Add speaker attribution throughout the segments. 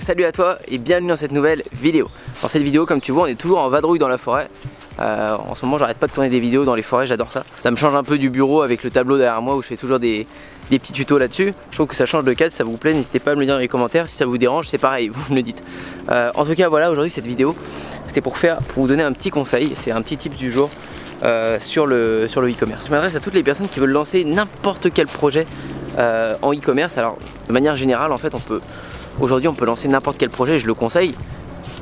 Speaker 1: salut à toi et bienvenue dans cette nouvelle vidéo. Dans cette vidéo, comme tu vois, on est toujours en vadrouille dans la forêt. En ce moment, j'arrête pas de tourner des vidéos dans les forêts, j'adore ça. Ça me change un peu du bureau avec le tableau derrière moi où je fais toujours des petits tutos là-dessus. Je trouve que ça change de cadre, ça vous plaît, n'hésitez pas à me le dire dans les commentaires. Si ça vous dérange, c'est pareil, vous me le dites. En tout cas, voilà, aujourd'hui cette vidéo, c'était pour vous donner un petit conseil, c'est un petit tip du jour sur le e-commerce. Je m'adresse à toutes les personnes qui veulent lancer n'importe quel projet en e-commerce. Alors, de manière générale, en fait, aujourd'hui on peut lancer n'importe quel projet, et je le conseille,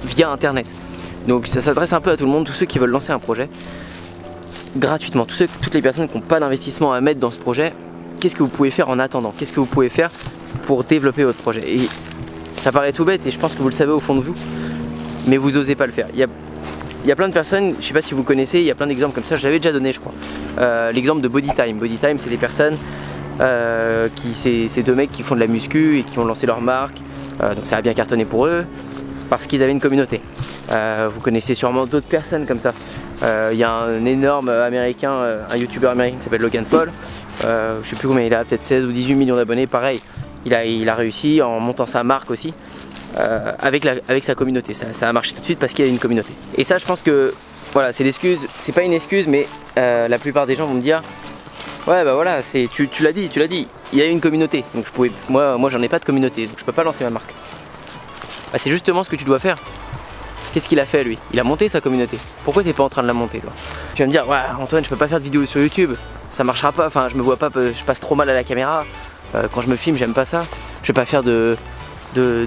Speaker 1: via internet. Donc ça s'adresse un peu à tout le monde, tous ceux qui veulent lancer un projet gratuitement, toutes les personnes qui n'ont pas d'investissement à mettre dans ce projet. Qu'est-ce que vous pouvez faire en attendant? Qu'est-ce que vous pouvez faire pour développer votre projet? Et ça paraît tout bête et je pense que vous le savez au fond de vous, mais vous osez pas le faire. Il y a plein de personnes, je sais pas si vous connaissez, il y a plein d'exemples comme ça, je l'avais déjà donné je crois. L'exemple de Bodytime. Bodytime, c'est des personnes, c'est deux mecs qui font de la muscu et qui ont lancé leur marque, donc ça a bien cartonné pour eux parce qu'ils avaient une communauté. Vous connaissez sûrement d'autres personnes comme ça. Il y a un énorme américain, un youtubeur américain qui s'appelle Logan Paul. Je sais plus combien il a, peut-être 16 ou 18 millions d'abonnés, pareil. Il a réussi en montant sa marque aussi avec sa communauté. Ça a marché tout de suite parce qu'il a une communauté. Et ça, je pense que voilà, c'est l'excuse, c'est pas une excuse, mais la plupart des gens vont me dire ouais bah voilà, tu l'as dit, il y a une communauté. Donc moi j'en ai pas de communauté, donc je peux pas lancer ma marque. Bah, c'est justement ce que tu dois faire. Qu'est-ce qu'il a fait lui? Il a monté sa communauté. Pourquoi t'es pas en train de la monter toi? Tu vas me dire ouais Antoine, je peux pas faire de vidéo sur YouTube, ça marchera pas, enfin je me vois pas, je passe trop mal à la caméra, quand je me filme j'aime pas ça, je vais pas faire de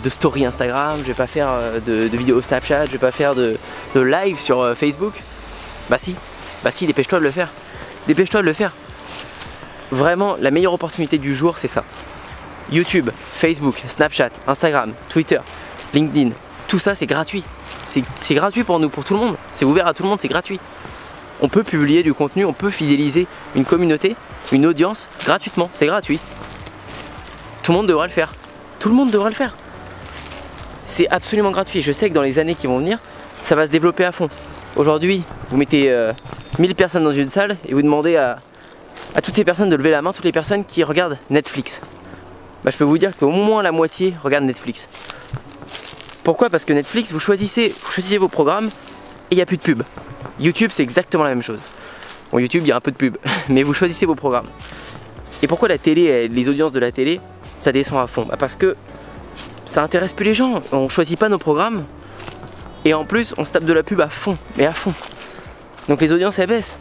Speaker 1: story Instagram, je vais pas faire de vidéos Snapchat, je vais pas faire de live sur Facebook. Bah si, dépêche-toi de le faire. Dépêche-toi de le faire. Vraiment, la meilleure opportunité du jour, c'est ça. YouTube, Facebook, Snapchat, Instagram, Twitter, LinkedIn, tout ça c'est gratuit. C'est gratuit pour nous, pour tout le monde. C'est ouvert à tout le monde, c'est gratuit. On peut publier du contenu, on peut fidéliser une communauté, une audience gratuitement, c'est gratuit. Tout le monde devrait le faire. Tout le monde devrait le faire. C'est absolument gratuit. Je sais que dans les années qui vont venir, ça va se développer à fond. Aujourd'hui, vous mettez 1000 personnes dans une salle et vous demandez à toutes ces personnes de lever la main, toutes les personnes qui regardent Netflix. Bah, je peux vous dire qu'au moins la moitié regarde Netflix. Pourquoi? Parce que Netflix, vous choisissez vos programmes et il n'y a plus de pub. YouTube, c'est exactement la même chose. Bon, YouTube, il y a un peu de pub, mais vous choisissez vos programmes. Et pourquoi la télé, les audiences de la télé, ça descend à fond? Bah, parce que ça intéresse plus les gens. On choisit pas nos programmes et en plus, on se tape de la pub à fond, mais à fond. Donc les audiences, elles baissent.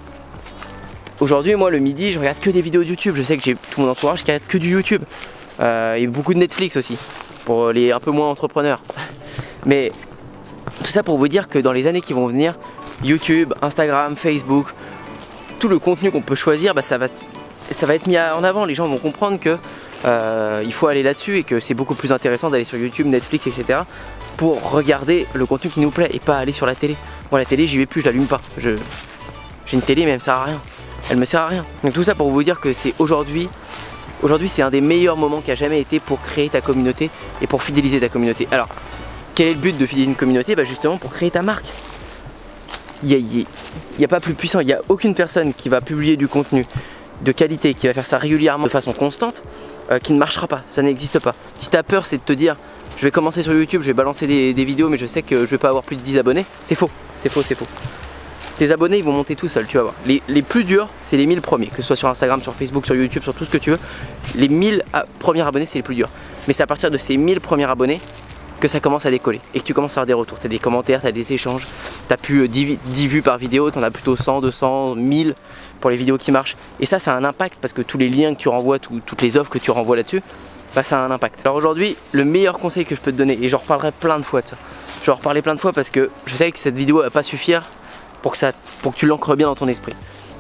Speaker 1: Aujourd'hui, moi, le midi, je regarde que des vidéos de YouTube. Je sais que j'ai tout mon entourage qui regarde que du YouTube. Et beaucoup de Netflix aussi, pour les un peu moins entrepreneurs. Mais tout ça pour vous dire que dans les années qui vont venir, YouTube, Instagram, Facebook, tout le contenu qu'on peut choisir, bah, ça va être mis en avant. Les gens vont comprendre que il faut aller là-dessus et que c'est beaucoup plus intéressant d'aller sur YouTube, Netflix, etc. pour regarder le contenu qui nous plaît et pas aller sur la télé. Moi, la télé, j'y vais plus, je l'allume pas. J'ai une télé, mais elle me sert à rien. Elle me sert à rien. Donc tout ça pour vous dire que c'est aujourd'hui, c'est un des meilleurs moments qui a jamais été pour créer ta communauté et pour fidéliser ta communauté. Alors, quel est le but de fidéliser une communauté? Bah justement pour créer ta marque. Il n'y a pas plus puissant, il n'y a aucune personne qui va publier du contenu de qualité, qui va faire ça régulièrement de façon constante, qui ne marchera pas, ça n'existe pas. Si ta peur c'est de te dire je vais commencer sur YouTube, je vais balancer des vidéos mais je sais que je vais pas avoir plus de 10 abonnés, c'est faux, c'est faux, c'est faux. Tes abonnés ils vont monter tout seuls, tu vas voir. Les plus durs c'est les 1000 premiers, que ce soit sur Instagram, sur Facebook, sur YouTube, sur tout ce que tu veux. Les 1000 premiers abonnés c'est les plus durs. Mais c'est à partir de ces 1000 premiers abonnés que ça commence à décoller et que tu commences à avoir des retours. Tu as des commentaires, tu as des échanges, tu as plus 10 vues par vidéo, tu en as plutôt 100, 200, 1000 pour les vidéos qui marchent. Et ça a un impact parce que tous les liens que tu renvoies, toutes les offres que tu renvoies là-dessus, bah, ça a un impact. Alors aujourd'hui, le meilleur conseil que je peux te donner, et j'en reparlerai plein de fois de ça, je vais en reparler plein de fois parce que je sais que cette vidéo va pas suffire pour que tu l'ancres bien dans ton esprit.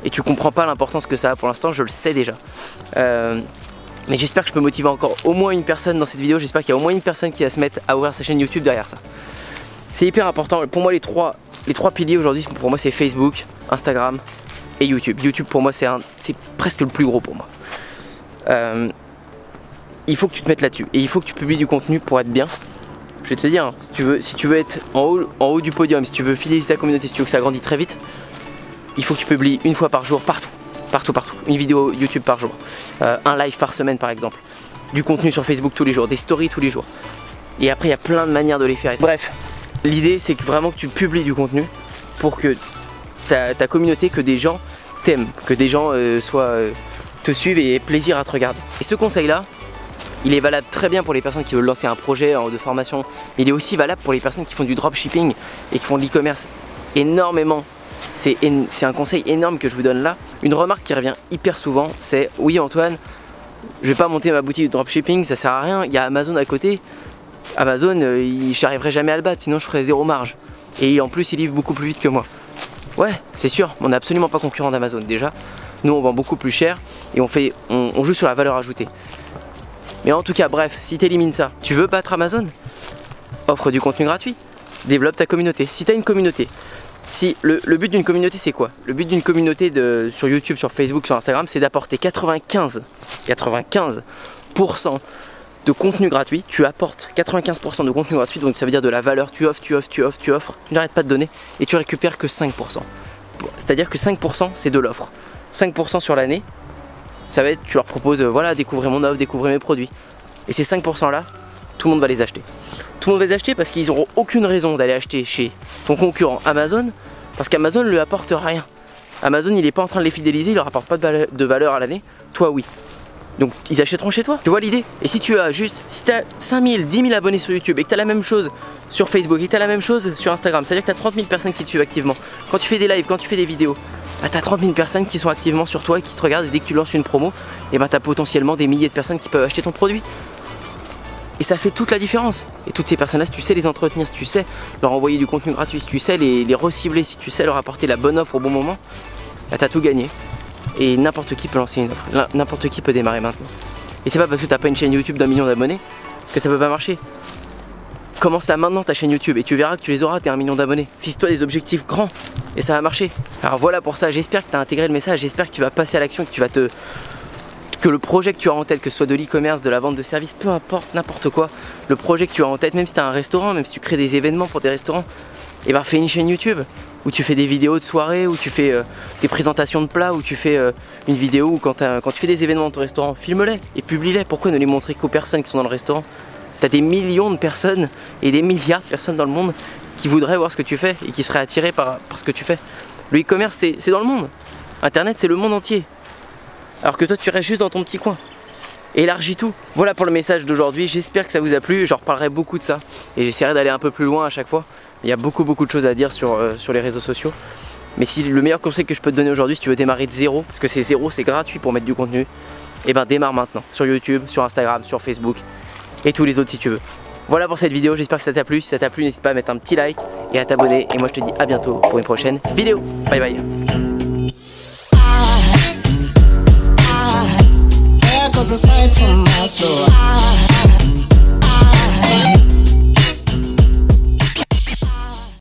Speaker 1: Et tu comprends pas l'importance que ça a pour l'instant, je le sais déjà. Mais j'espère que je peux motiver encore au moins une personne dans cette vidéo. J'espère qu'il y a au moins une personne qui va se mettre à ouvrir sa chaîne YouTube derrière ça. C'est hyper important. Pour moi, les trois piliers aujourd'hui, pour moi, c'est Facebook, Instagram et YouTube. YouTube, pour moi, c'est presque le plus gros pour moi. Il faut que tu te mettes là-dessus. Et il faut que tu publies du contenu pour être bien. Je vais te dire, hein, si tu veux être en haut du podium, si tu veux fidéliser ta communauté, si tu veux que ça grandisse très vite, il faut que tu publies une fois par jour, partout. Une vidéo YouTube par jour, un live par semaine par exemple, du contenu sur Facebook tous les jours, des stories tous les jours. Et après il y a plein de manières de les faire. Bref, l'idée c'est que vraiment que tu publies du contenu pour que ta communauté, que des gens t'aiment, que des gens te suivent et aient plaisir à te regarder. Et ce conseil là, il est valable très bien pour les personnes qui veulent lancer un projet de formation. Il est aussi valable pour les personnes qui font du dropshipping et qui font de l'e-commerce énormément. C'est un conseil énorme que je vous donne là. Une remarque qui revient hyper souvent, c'est oui Antoine, je vais pas monter ma boutique de dropshipping, ça sert à rien, il y a Amazon à côté. Amazon, j'arriverai jamais à le battre, sinon je ferai zéro marge. Et en plus, il livre beaucoup plus vite que moi. Ouais, c'est sûr, on n'est absolument pas concurrent d'Amazon déjà. Nous, on vend beaucoup plus cher et on joue sur la valeur ajoutée. Mais en tout cas, bref, si tu élimines ça, tu veux battre Amazon? Offre du contenu gratuit, développe ta communauté. Si tu as une communauté, si le but d'une communauté c'est quoi? Le but d'une communauté sur YouTube, sur Facebook, sur Instagram, c'est d'apporter 95% de contenu gratuit. Tu apportes 95% de contenu gratuit, donc ça veut dire de la valeur, tu offres, tu n'arrêtes pas de donner et tu récupères que 5%. C'est-à-dire que 5% c'est de l'offre. 5% sur l'année, ça va être, tu leur proposes, voilà, découvrez mon offre, découvrez mes produits. Et ces 5% là, tout le monde va les acheter. Tout le monde va les acheter parce qu'ils n'auront aucune raison d'aller acheter chez ton concurrent Amazon, parce qu'Amazon ne lui apporte rien. Amazon, il n'est pas en train de les fidéliser, il leur apporte pas de valeur à l'année, toi oui. Donc ils achèteront chez toi, tu vois l'idée? Et si tu as juste, si tu as 5000, 10 000 abonnés sur YouTube et que tu as la même chose sur Facebook et que tu as la même chose sur Instagram, c'est-à-dire que tu as 30 000 personnes qui te suivent activement. Quand tu fais des lives, quand tu fais des vidéos, bah, tu as 30 000 personnes qui sont activement sur toi et qui te regardent, et dès que tu lances une promo, et bah, tu as potentiellement des milliers de personnes qui peuvent acheter ton produit. Et ça fait toute la différence. Et toutes ces personnes-là, si tu sais les entretenir, si tu sais leur envoyer du contenu gratuit, si tu sais les recibler, si tu sais leur apporter la bonne offre au bon moment, bah, tu as tout gagné. Et n'importe qui peut lancer une offre, n'importe qui peut démarrer maintenant. Et c'est pas parce que t'as pas une chaîne YouTube d'1 million d'abonnés que ça peut pas marcher. Commence là maintenant ta chaîne YouTube et tu verras que tu les auras tes 1 million d'abonnés. Fixe-toi des objectifs grands et ça va marcher. Alors voilà pour ça, j'espère que tu as intégré le message, j'espère que tu vas passer à l'action, que le projet que tu as en tête, que ce soit de l'e-commerce, de la vente de services, peu importe, n'importe quoi, le projet que tu as en tête, même si tu as un restaurant, même si tu crées des événements pour des restaurants, et ben fais une chaîne YouTube où tu fais des vidéos de soirée, où tu fais des présentations de plats, où tu fais une vidéo où quand tu fais des événements dans ton restaurant, filme-les et publie-les. Pourquoi ne les montrer qu'aux personnes qui sont dans le restaurant? Tu as des millions de personnes et des milliards de personnes dans le monde qui voudraient voir ce que tu fais et qui seraient attirées par ce que tu fais. Le e-commerce c'est dans le monde. Internet c'est le monde entier. Alors que toi tu restes juste dans ton petit coin. Élargis tout. Voilà pour le message d'aujourd'hui, j'espère que ça vous a plu, j'en reparlerai beaucoup de ça et j'essaierai d'aller un peu plus loin à chaque fois. Il y a beaucoup de choses à dire sur les réseaux sociaux. Mais si le meilleur conseil que je peux te donner aujourd'hui, si tu veux démarrer de zéro, parce que c'est zéro, c'est gratuit pour mettre du contenu, et ben démarre maintenant sur YouTube, sur Instagram, sur Facebook et tous les autres si tu veux. Voilà pour cette vidéo, j'espère que ça t'a plu. Si ça t'a plu, n'hésite pas à mettre un petit like et à t'abonner. Et moi je te dis à bientôt pour une prochaine vidéo. Bye bye.